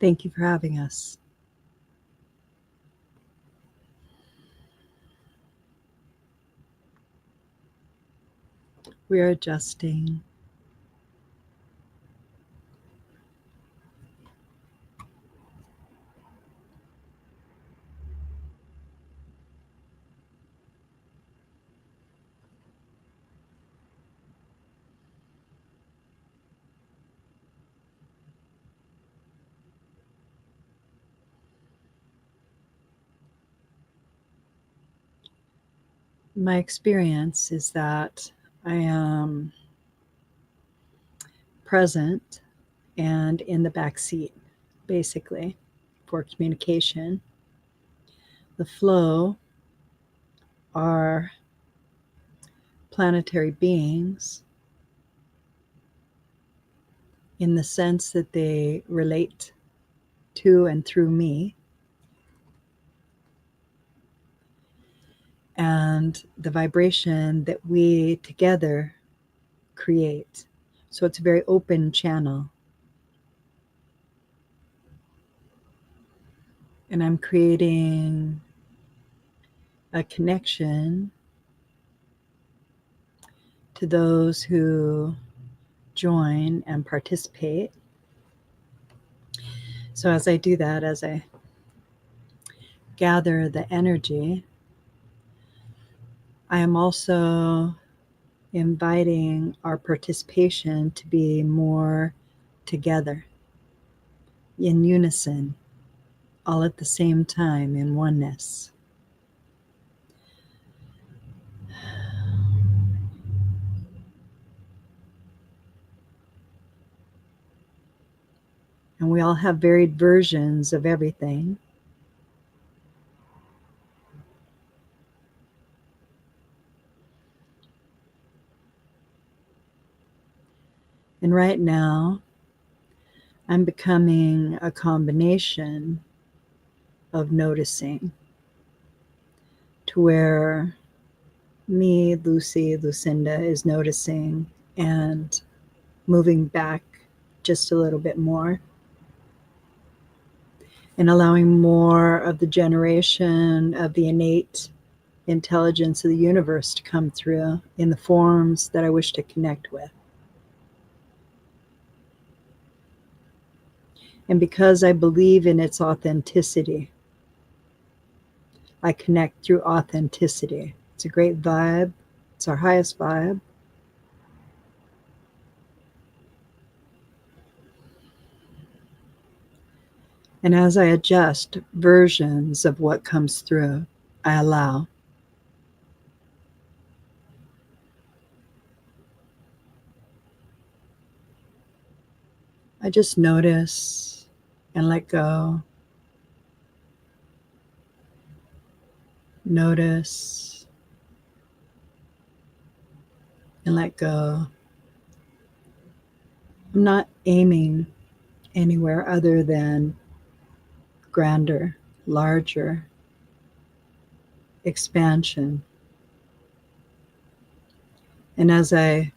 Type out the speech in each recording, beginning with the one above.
Thank you for having us. We are adjusting. My experience is that I am present and in the back seat, basically, for communication. The flow are planetary beings in the sense that they relate to and through me. And the vibration that we together create. So it's a very open channel. And I'm creating a connection to those who join and participate. So as I do that, as I gather the energy, I am also inviting our participation to be more together, in unison, all at the same time, in oneness. And we all have varied versions of everything. And right now, I'm becoming a combination of noticing, to where me, Lucy, Lucinda is noticing and moving back just a little bit more, and allowing more of the generation of the innate intelligence of the universe to come through in the forms that I wish to connect with. And because I believe in its authenticity, I connect through authenticity. It's a great vibe. It's our highest vibe. And as I adjust versions of what comes through, I allow. I just notice and let go. Notice and let go. I'm not aiming anywhere other than grander, larger, expansion. And as I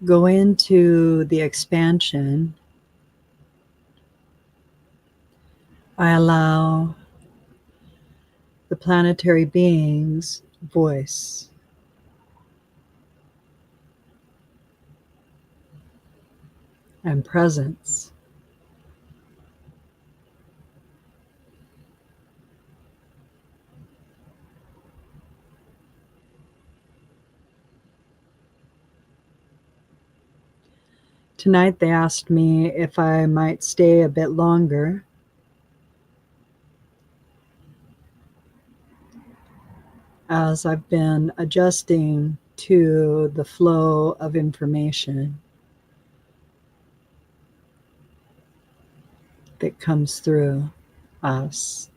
go into the expansion, I allow the planetary being's voice and presence. Tonight they asked me if I might stay a bit longer. As I've been adjusting to the flow of information that comes through us.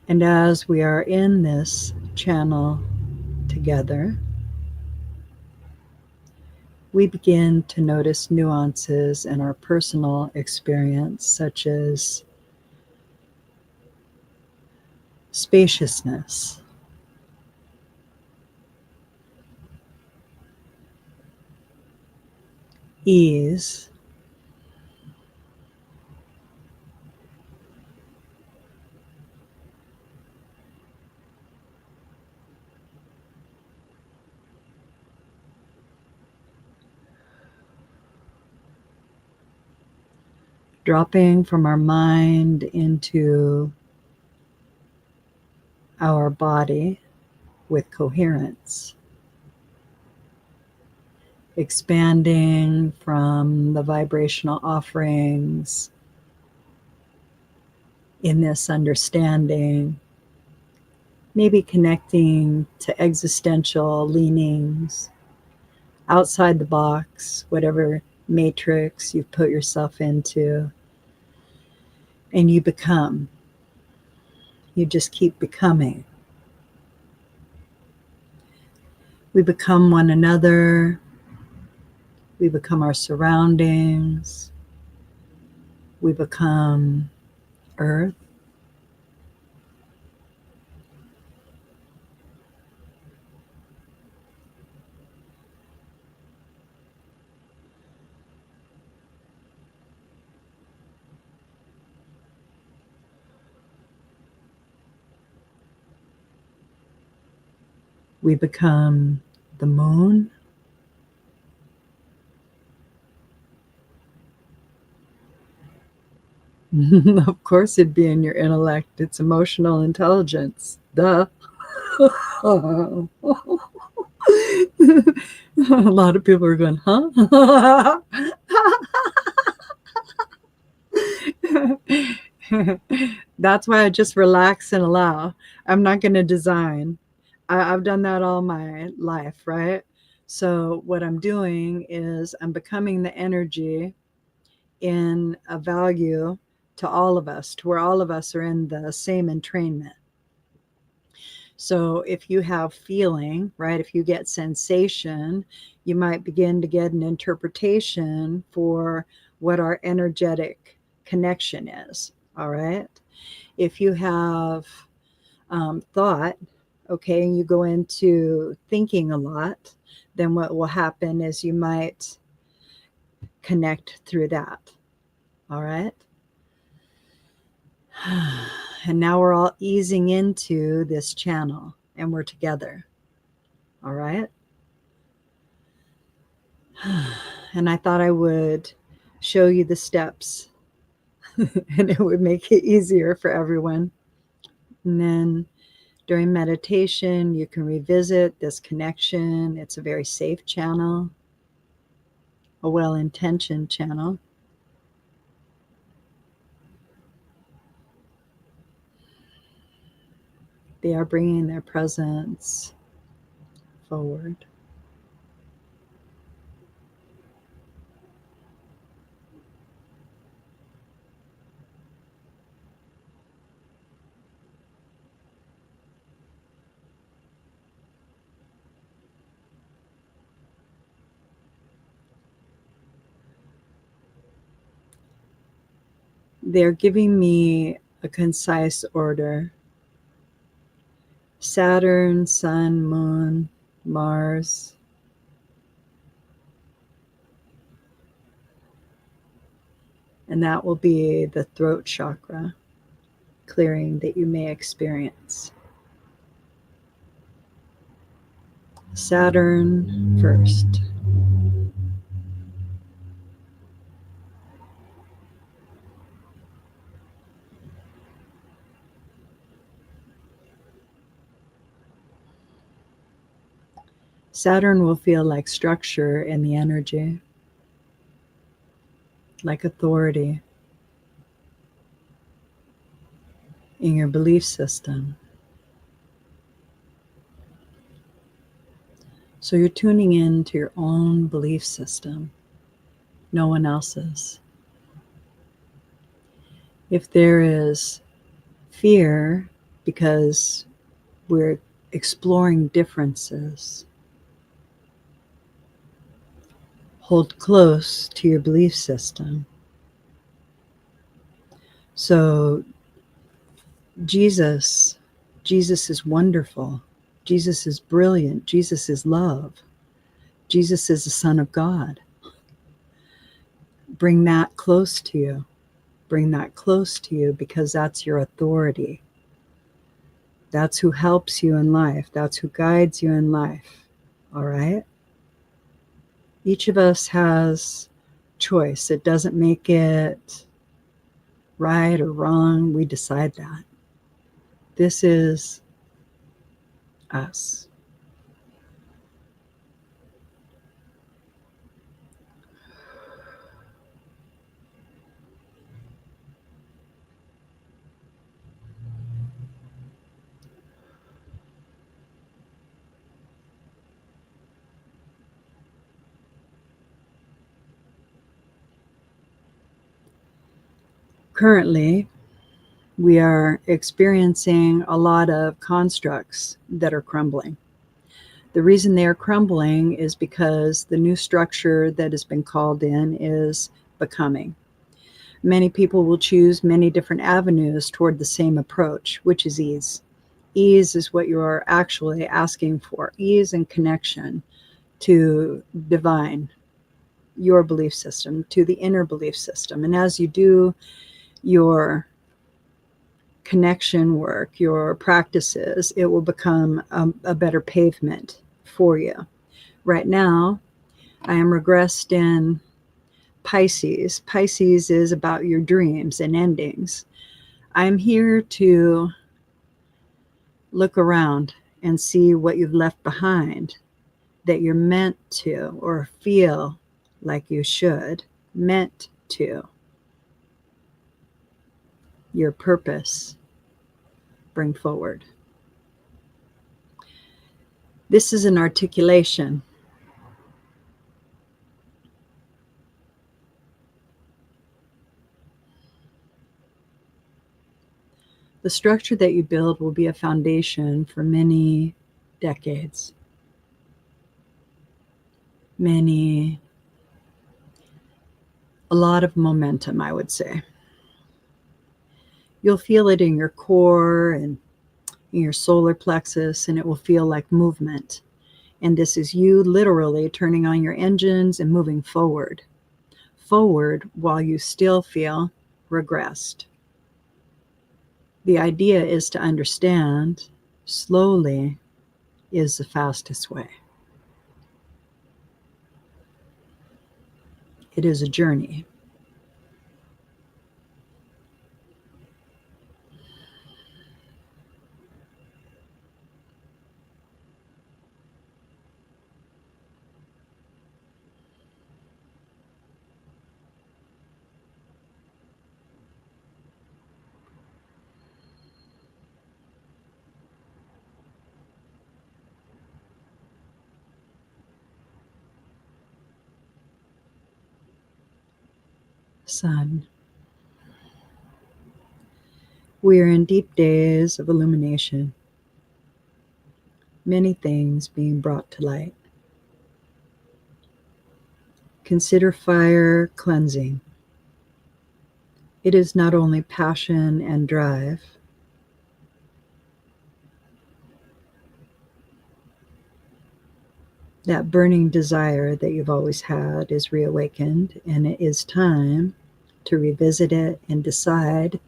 And as we are in this channel together, we begin to notice nuances in our personal experience, such as spaciousness, ease. Dropping from our mind into our body with coherence. Expanding from the vibrational offerings in this understanding, maybe connecting to existential leanings outside the box, whatever matrix you've put yourself into, and you become. You just keep becoming. We become one another. We become our surroundings. We become Earth. We become the moon. Of course, it'd be in your intellect. It's emotional intelligence. Duh. A lot of people are going, huh? That's why I just relax and allow. I'm not going to design. I've done that all my life, right? So what I'm doing is I'm becoming the energy in a value to all of us, to where all of us are in the same entrainment. So if you have feeling, right, if you get sensation, you might begin to get an interpretation for what our energetic connection is. All right. If you have thought, okay, and you go into thinking a lot, then what will happen is you might connect through that. All right. And now we're all easing into this channel and we're together. All right. And I thought I would show you the steps and it would make it easier for everyone. And then during meditation, you can revisit this connection. It's a very safe channel, a well-intentioned channel. They are bringing their presence forward. They're giving me a concise order. Saturn, Sun, Moon, Mars. And that will be the throat chakra clearing that you may experience. Saturn first. Saturn will feel like structure in the energy, like authority in your belief system. So you're tuning in to your own belief system, no one else's. If there is fear because we're exploring differences, hold close to your belief system. So Jesus is wonderful. Jesus is brilliant. Jesus is love. Jesus is the Son of God. Bring that close to you. Bring that close to you because that's your authority. That's who helps you in life. That's who guides you in life. All right? Each of us has choice. It doesn't make it right or wrong. We decide that. This is us. Currently, we are experiencing a lot of constructs that are crumbling. The reason they are crumbling is because the new structure that has been called in is becoming. Many people will choose many different avenues toward the same approach, which is ease. Ease is what you are actually asking for. Ease and connection to divine, your belief system, to the inner belief system. And as you do your connection work, your practices, it will become a better pavement for you. Right now, I am regressed in Pisces. Pisces is about your dreams and endings. I'm here to look around and see what you've left behind that you're meant to, or feel like you should, meant to. Your purpose bring forward. This is an articulation. The structure that you build will be a foundation for many decades, a lot of momentum, I would say. You'll feel it in your core and in your solar plexus, and it will feel like movement. And this is you literally turning on your engines and moving forward while you still feel regressed. The idea is to understand slowly is the fastest way. It is a journey. Sun. We are in deep days of illumination, many things being brought to light. Consider fire cleansing. It is not only passion and drive, that burning desire that you've always had is reawakened, and it is time to revisit it and decide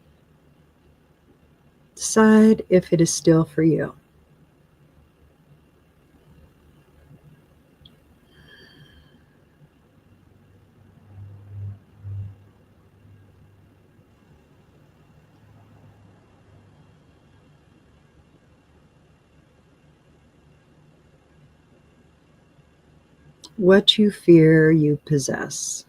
if it is still for you. What you fear you possess.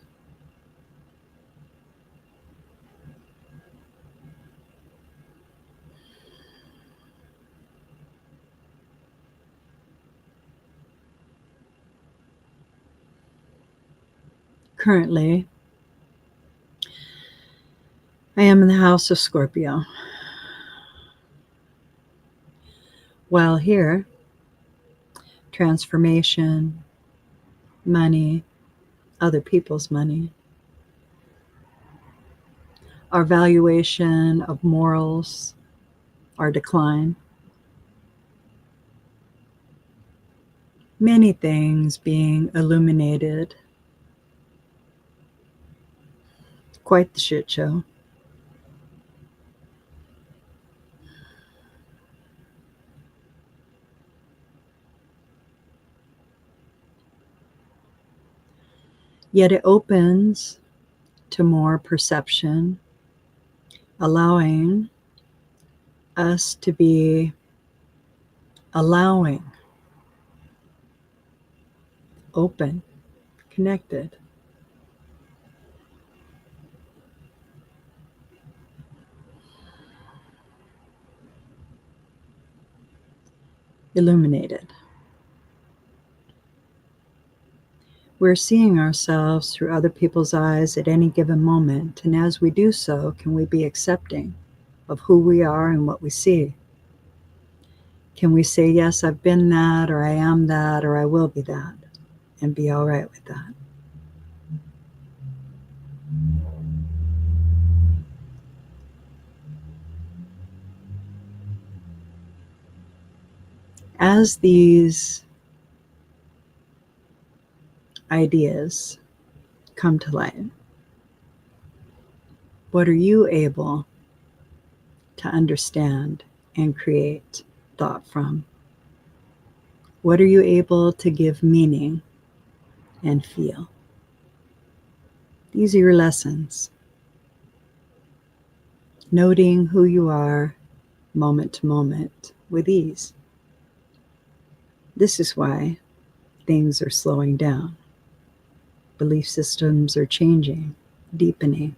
Currently, I am in the house of Scorpio. While here, transformation, money, other people's money, our valuation of morals, our decline, many things being illuminated quite the shit show. Yet it opens to more perception, allowing us to be allowing, open, connected. Illuminated. We're seeing ourselves through other people's eyes at any given moment, and as we do so, can we be accepting of who we are and what we see? Can we say, yes, I've been that, or I am that, or I will be that, and be all right with that? As these ideas come to light, what are you able to understand and create thought from? What are you able to give meaning and feel? These are your lessons. Noting who you are moment to moment with ease. This is why things are slowing down. Belief systems are changing, deepening,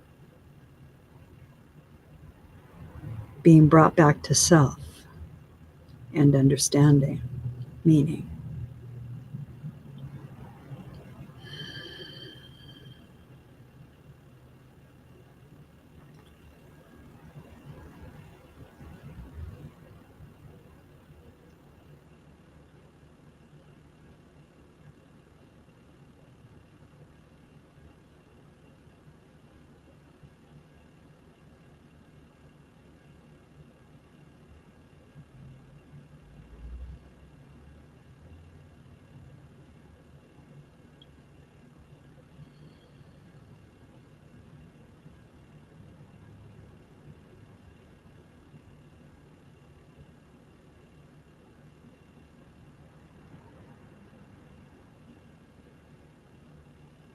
being brought back to self and understanding, meaning.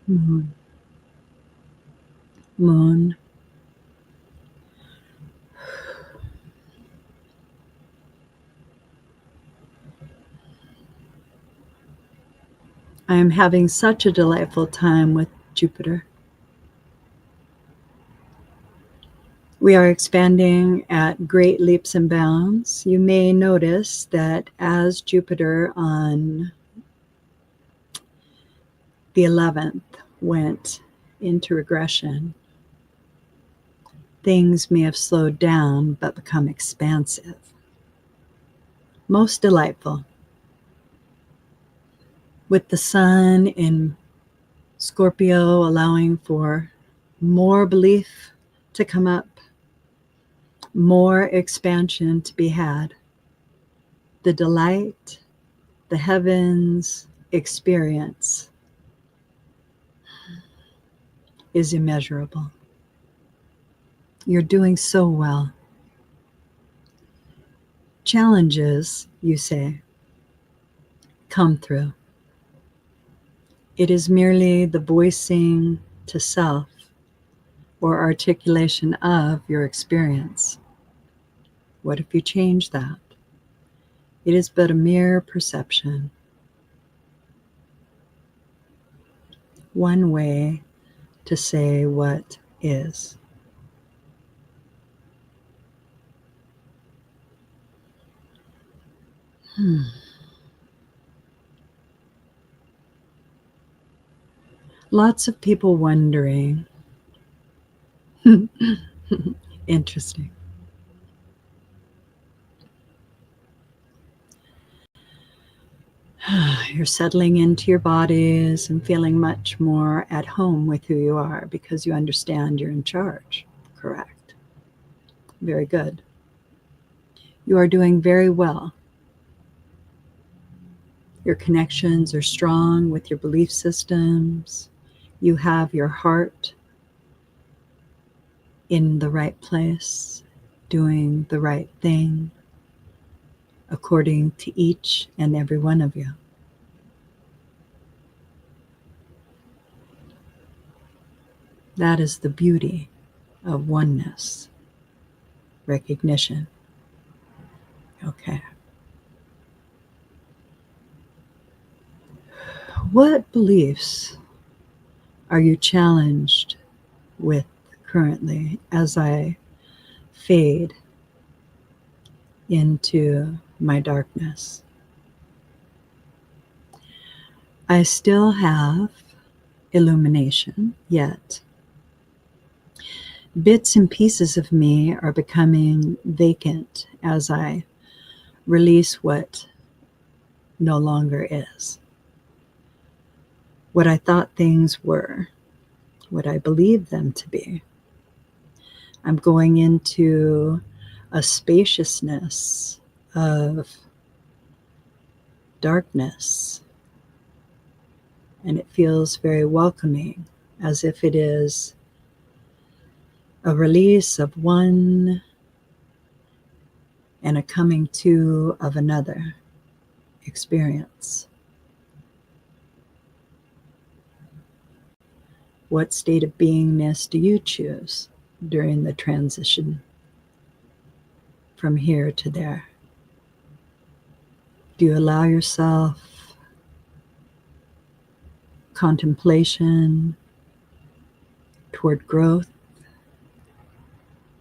Moon. Moon. I am having such a delightful time with Jupiter. We are expanding at great leaps and bounds. You may notice that as Jupiter on the 11th went into regression, things may have slowed down but become expansive. Most delightful. With the sun in Scorpio allowing for more belief to come up, more expansion to be had. The delight, the heavens experience is immeasurable. You're doing so well. Challenges, you say, come through. It is merely the voicing to self or articulation of your experience. What if you change that? It is but a mere perception. One way to say what is. Lots of people wondering. Interesting. You're settling into your bodies and feeling much more at home with who you are because you understand you're in charge. Correct. Very good. You are doing very well. Your connections are strong with your belief systems. You have your heart in the right place, doing the right thing according to each and every one of you. That is the beauty of oneness, recognition. Okay. What beliefs are you challenged with currently as I fade into my darkness? I still have illumination, yet bits and pieces of me are becoming vacant as I release what no longer is. What I thought things were, what I believed them to be. I'm going into a spaciousness of darkness, and it feels very welcoming, as if it is a release of one and a coming to of another experience. What state of beingness do you choose during the transition from here to there? Do you allow yourself contemplation toward growth,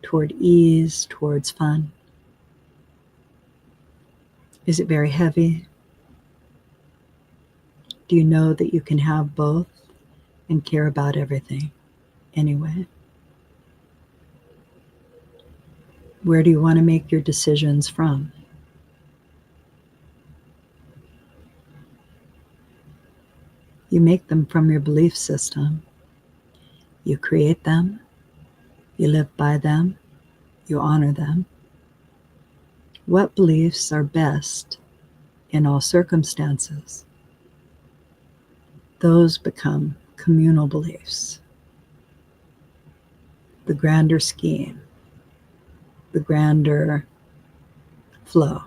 toward ease, towards fun? Is it very heavy? Do you know that you can have both and care about everything anyway? Where do you want to make your decisions from? You make them from your belief system. You create them. You live by them. You honor them. What beliefs are best in all circumstances? Those become communal beliefs. The grander scheme, the grander flow.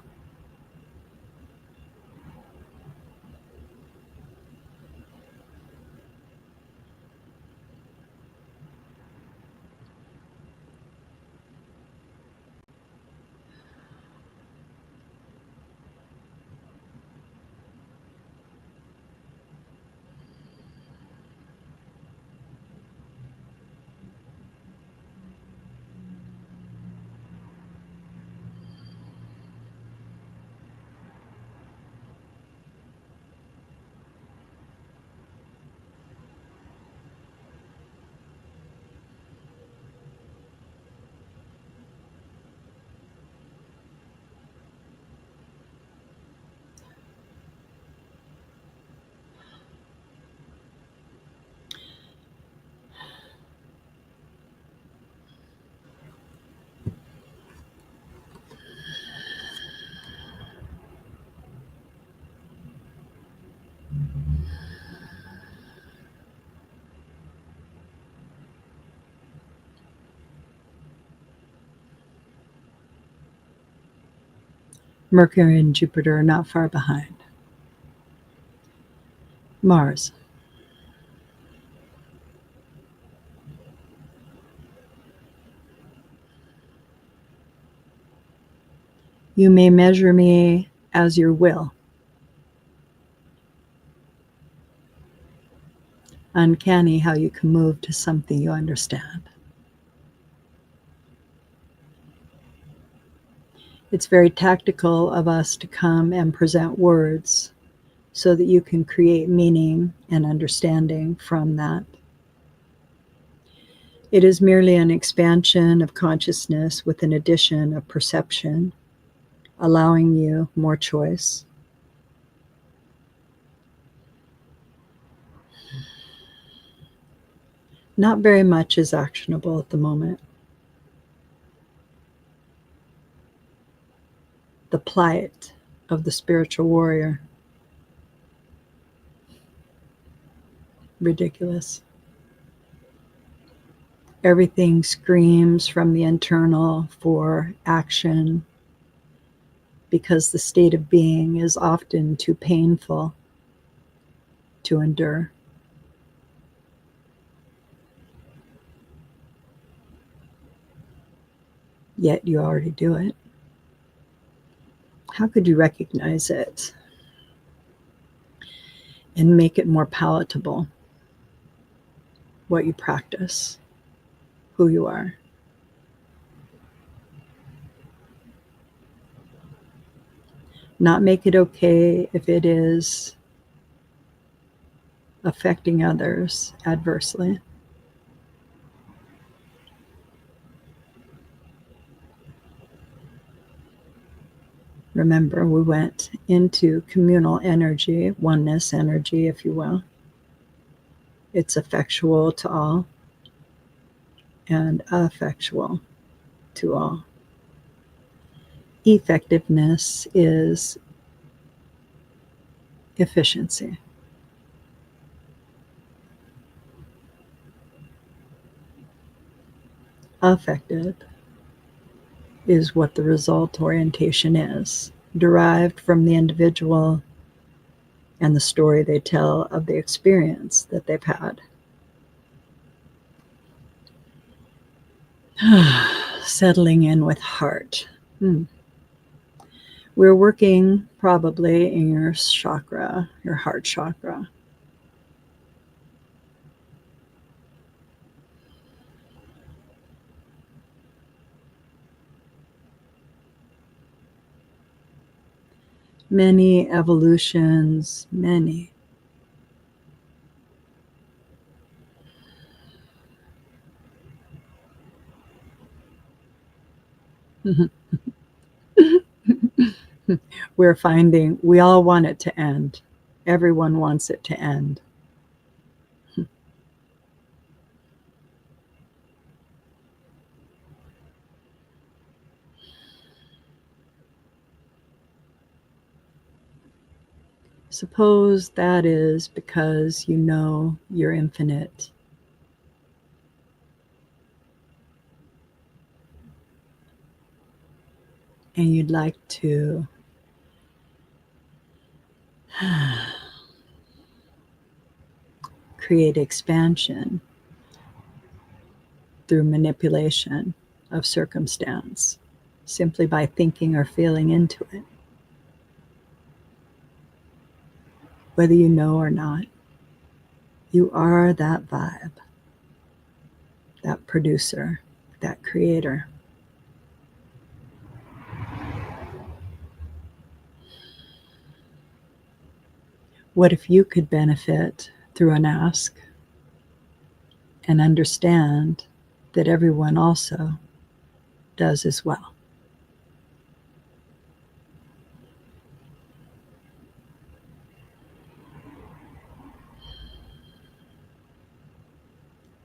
Mercury and Jupiter are not far behind. Mars. You may measure me as your will. Uncanny how you can move to something you understand. It's very tactical of us to come and present words so that you can create meaning and understanding from that. It is merely an expansion of consciousness with an addition of perception, allowing you more choice. Not very much is actionable at the moment. The plight of the spiritual warrior. Ridiculous. Everything screams from the internal for action because the state of being is often too painful to endure. Yet you already do it. How could you recognize it and make it more palatable? What you practice, who you are. Not make it okay if it is affecting others adversely. Remember, we went into communal energy, oneness energy, if you will. It's effectual to all and effectual to all. Effectiveness is efficiency. Effective is what the result orientation is, derived from the individual and the story they tell of the experience that they've had. Settling in with heart. We're working probably in your chakra, your heart chakra. Many evolutions, many. We're finding we all want it to end. Everyone wants it to end. Suppose that is because you know you're infinite. And you'd like to create expansion through manipulation of circumstance, simply by thinking or feeling into it, whether you know or not. You are that vibe, that producer, that creator. What if you could benefit through an ask and understand that everyone also does as well?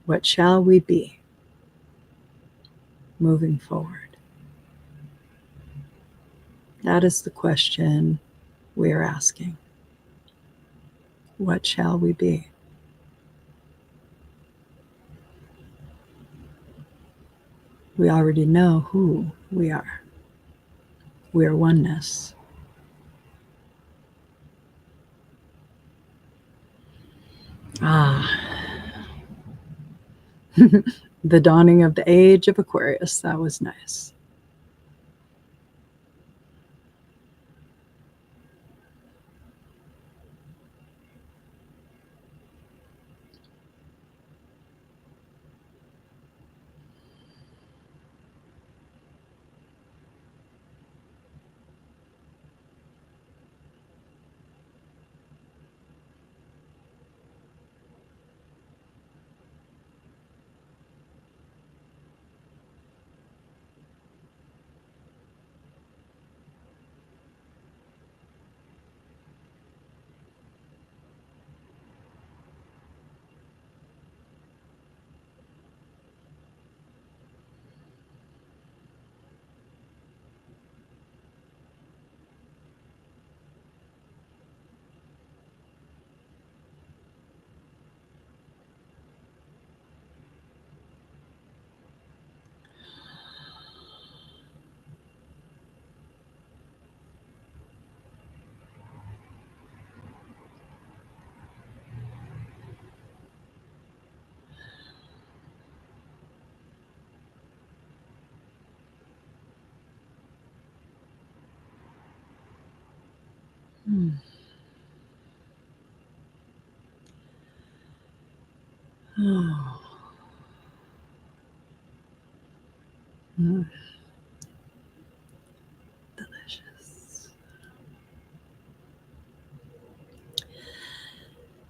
What shall we be moving forward? That is the question we are asking. What shall we be? We already know who we are. We are oneness. The dawning of the age of Aquarius. That was nice. Oh. Delicious.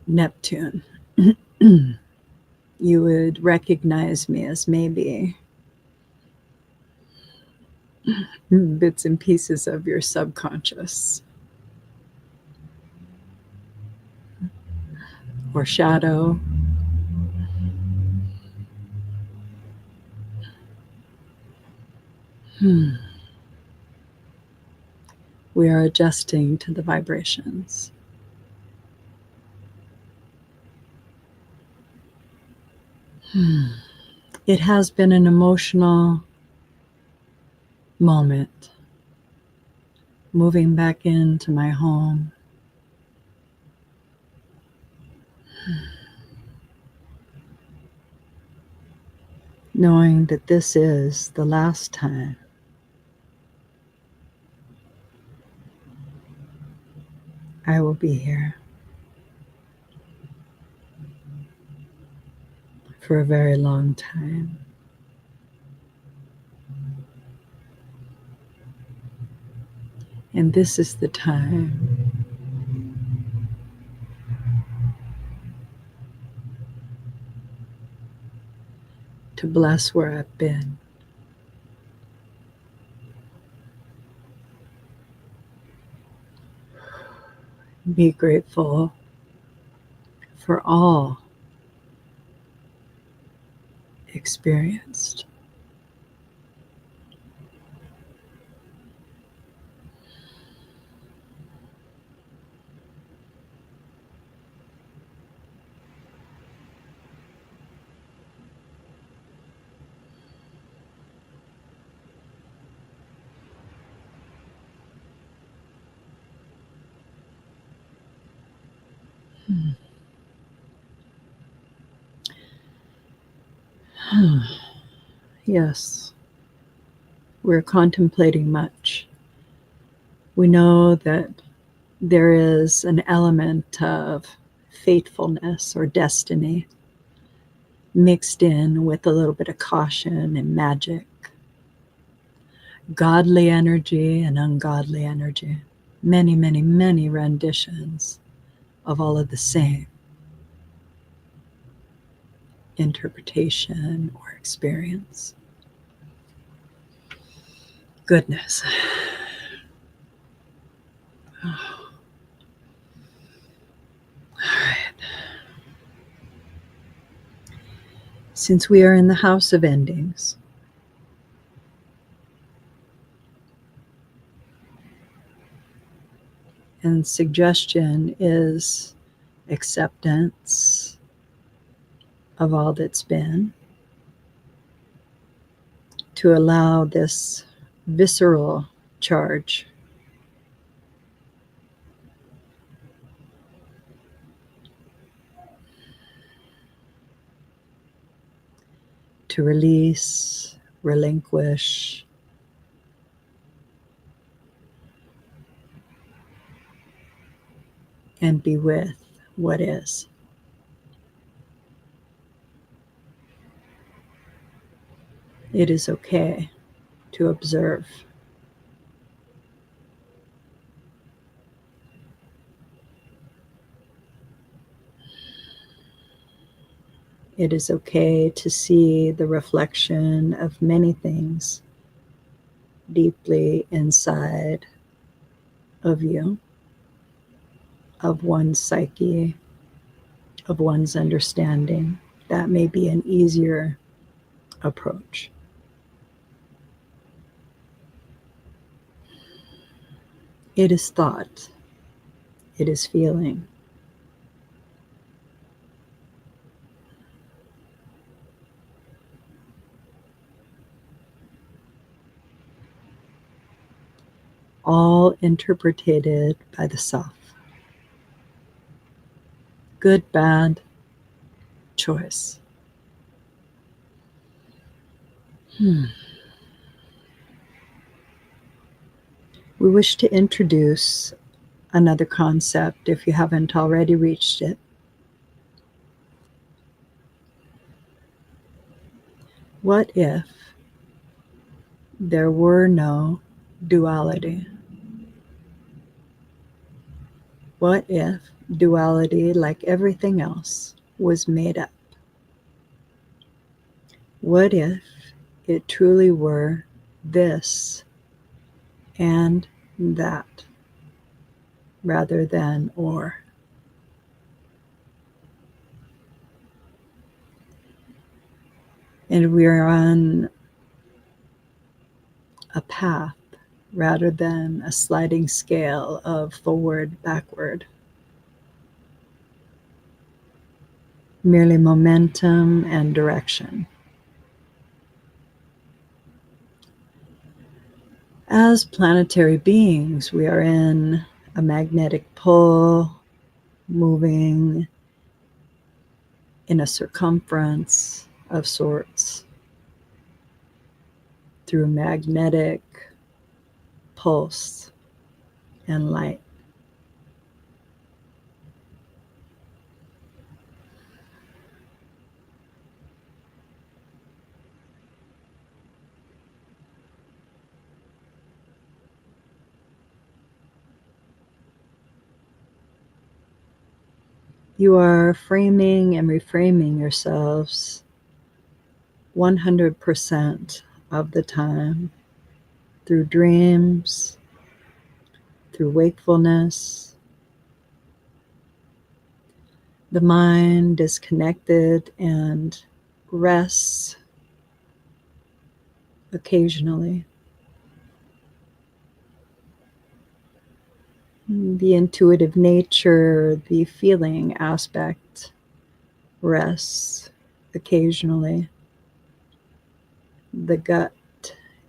Neptune. You would recognize me as maybe bits and pieces of your subconscious or shadow. We are adjusting to the vibrations. It has been an emotional moment moving back into my home. Knowing that this is the last time I will be here for a very long time. And this is the time to bless where I've been. Be grateful for all experienced. Yes, we're contemplating much. We know that there is an element of fatefulness or destiny mixed in with a little bit of caution and magic, godly energy and ungodly energy. Many, many, many renditions of all of the same interpretation or experience. Goodness. Oh. All right. Since we are in the house of endings, and suggestion is acceptance of all that's been, to allow this visceral charge to release, relinquish, and be with what is. It is okay to observe. It is okay to see the reflection of many things deeply inside of you, of one's psyche, of one's understanding. That may be an easier approach. It is thought. It is feeling. All interpreted by the self. Good, bad, choice. We wish to introduce another concept if you haven't already reached it. What if there were no duality? What if duality, like everything else, was made up? What if it truly were this and that rather than or? And we're on a path rather than a sliding scale of forward, backward. Merely momentum and direction. As planetary beings, we are in a magnetic pull, moving in a circumference of sorts through magnetic pulse and light. You are framing and reframing yourselves 100% of the time through dreams, through wakefulness. The mind is connected and rests occasionally. The intuitive nature, the feeling aspect rests occasionally. The gut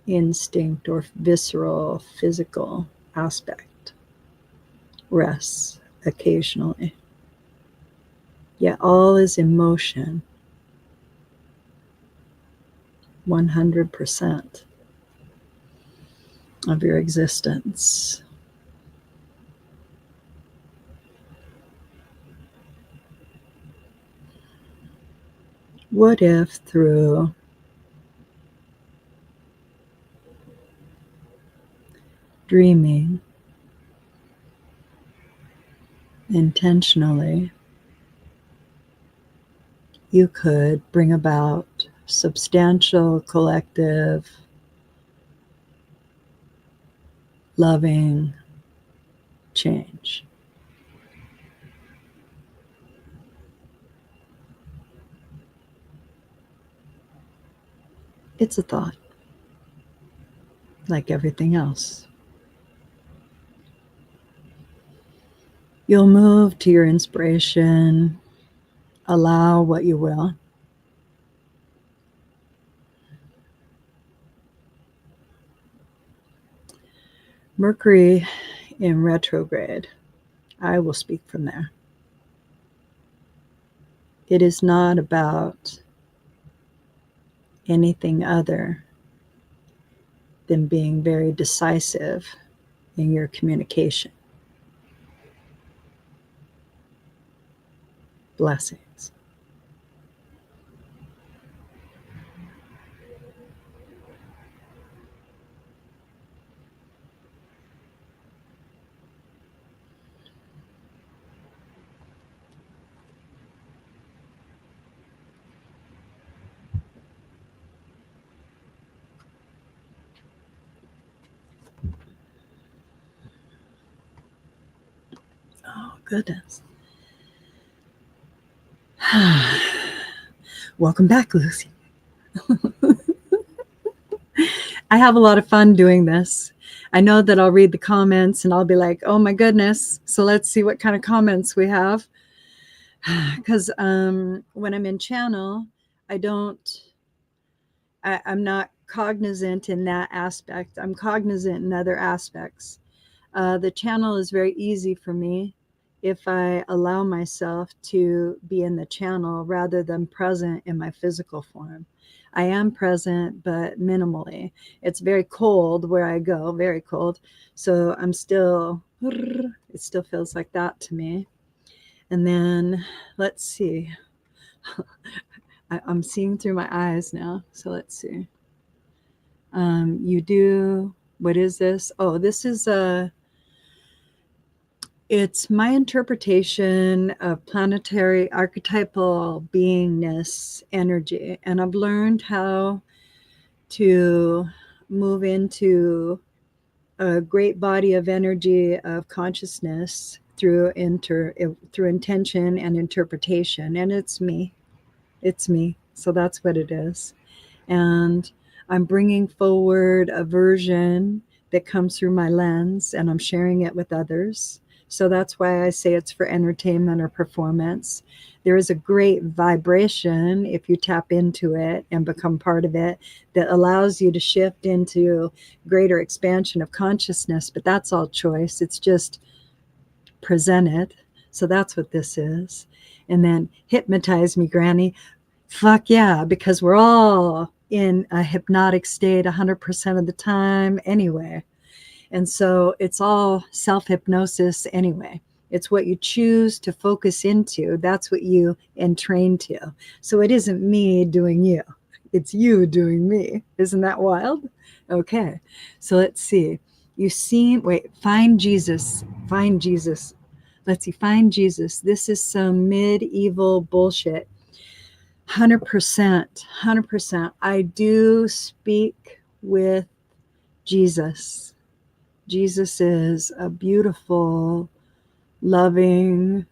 instinct or visceral physical aspect rests occasionally. Yet all is in motion 100% of your existence. What if through dreaming intentionally, you could bring about substantial, collective, loving change? It's a thought, like everything else. You'll move to your inspiration, allow what you will. Mercury in retrograde, I will speak from there. It is not about anything other than being very decisive in your communication. Blessings. Oh, goodness. Welcome back, Lucy. I have a lot of fun doing this. I know that I'll read the comments and I'll be like, oh my goodness. So let's see what kind of comments we have. Because when I'm in channel, I'm not cognizant in that aspect. I'm cognizant in other aspects. The channel is very easy for me if I allow myself to be in the channel rather than present in my physical form. I am present, but minimally. It's very cold where I go, very cold. So I'm still, it still feels like that to me. And then let's see. I'm seeing through my eyes now. So let's see. You do, what is this? Oh, this is it's my interpretation of planetary archetypal beingness energy. And I've learned how to move into a great body of energy of consciousness through intention and interpretation. And it's me. It's me. So that's what it is. And I'm bringing forward a version that comes through my lens, and I'm sharing it with others. So that's why I say it's for entertainment or performance. There is a great vibration if you tap into it and become part of it that allows you to shift into greater expansion of consciousness, but that's all choice. It's just presented. So that's what this is. And then hypnotize me, Granny. Fuck yeah, because we're all in a hypnotic state 100% of the time anyway. And so it's all self-hypnosis anyway. It's what you choose to focus into. That's what you entrain to. So it isn't me doing you. It's you doing me. Isn't that wild? Okay. So let's see. Find Jesus. Find Jesus. Let's see. Find Jesus. This is some medieval bullshit. 100%, 100%. I do speak with Jesus. Jesus is a beautiful, loving,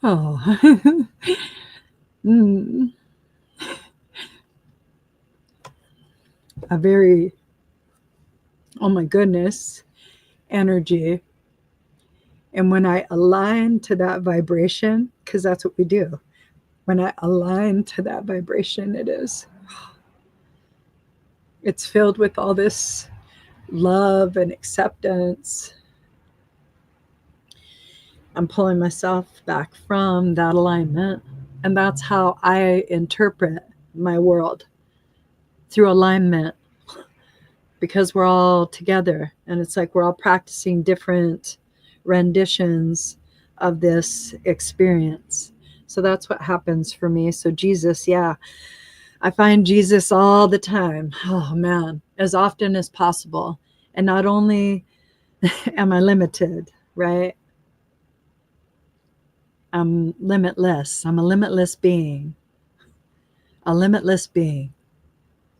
mm, a very, oh my goodness, energy. And when I align to that vibration, because that's what we do, when I align to that vibration, it's filled with all this love and acceptance. I'm pulling myself back from that alignment. And that's how I interpret my world, through alignment, because we're all together. And it's like we're all practicing different renditions of this experience. So that's what happens for me. So Jesus, yeah, I find Jesus all the time. Oh man, as often as possible. And not only am I limited, right? I'm limitless. I'm a limitless being. A limitless being,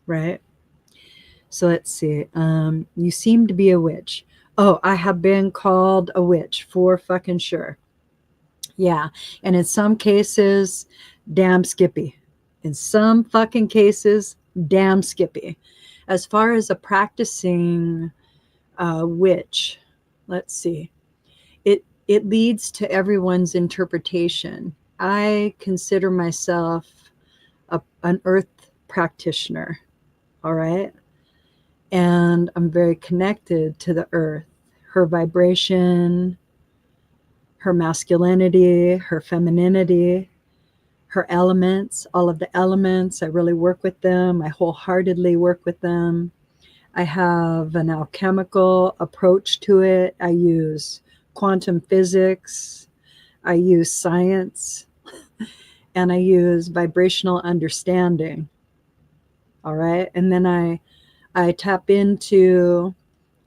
right? So let's see. You seem to be a witch. Oh, I have been called a witch for fucking sure. Yeah. And in some cases, damn skippy. In some fucking cases, damn skippy. As far as a practicing witch, let's see. It leads to everyone's interpretation. I consider myself an earth practitioner, all right? And I'm very connected to the earth, her vibration, her masculinity, her femininity, her elements, all of the elements. I really work with them. I wholeheartedly work with them. I have an alchemical approach to it. I use quantum physics. I use science. And I use vibrational understanding. All right. And then I tap into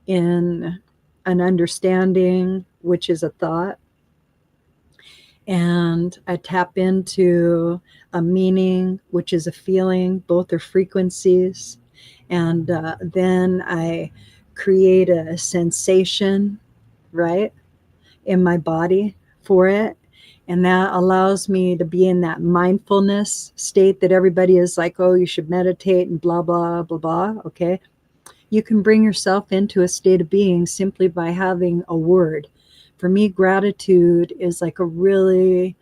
in an understanding, which is a thought. And I tap into a meaning, which is a feeling. Both are frequencies. And then I create a sensation, right, in my body for it. And that allows me to be in that mindfulness state that everybody is like, oh, you should meditate and blah, blah, blah, blah. Okay. You can bring yourself into a state of being simply by having a word. For me, gratitude is like a really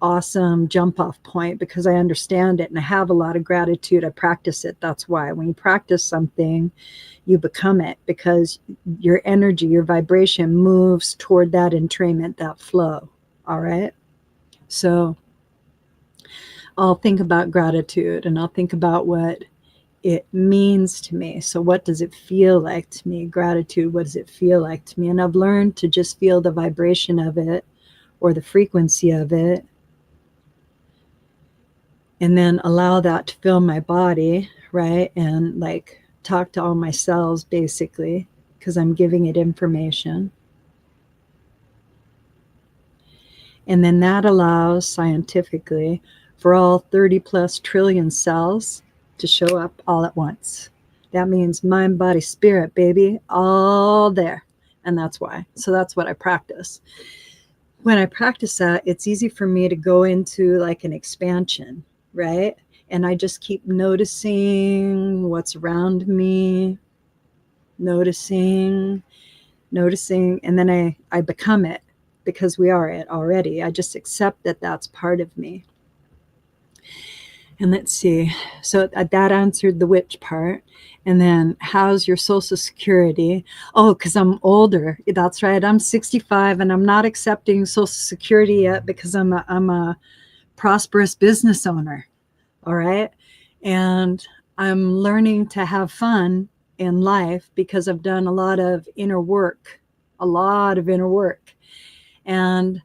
awesome jump off point because I understand it and I have a lot of gratitude. I practice it. That's why when you practice something, you become it because your energy, your vibration moves toward that entrainment, that flow. All right. So I'll think about gratitude and I'll think about what it means to me. So, what does it feel like to me? Gratitude, what does it feel like to me? And I've learned to just feel the vibration of it or the frequency of it, and then allow that to fill my body, right? And like talk to all my cells basically, because I'm giving it information. And then that allows scientifically for all 30 plus trillion cells to show up all at once. That means mind, body, spirit, baby, all there. And that's why. So that's what I practice. When I practice that, it's easy for me to go into like an expansion, right? And I just keep noticing what's around me, noticing, and then I become it because we are it already. I just accept that that's part of me. And let's see. So that answered the which part. And then how's your social security? Oh, because I'm older. That's right. I'm 65 and I'm not accepting social security yet because I'm a prosperous business owner. All right. And I'm learning to have fun in life because I've done a lot of inner work. And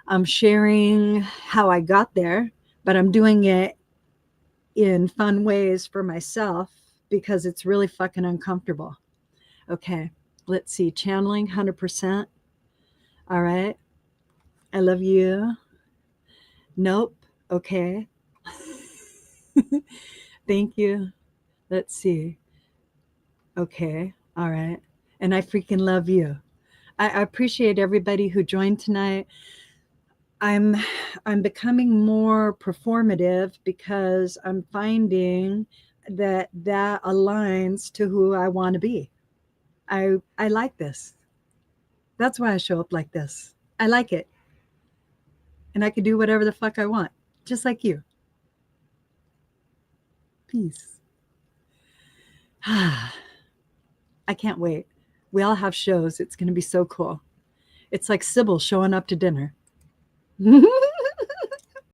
I'm sharing how I got there, but I'm doing it in fun ways for myself because it's really fucking uncomfortable. Okay, let's see. Channeling 100%. All right. I love you. Nope. Okay. Thank you. Let's see. Okay. All right. And I freaking love you. I appreciate everybody who joined tonight. I'm becoming more performative because I'm finding that aligns to who I want to be. I like this. That's why I show up like this. I like it. And I can do whatever the fuck I want, just like you. Peace. I can't wait. We all have shows. It's going to be so cool. It's like Sybil showing up to dinner.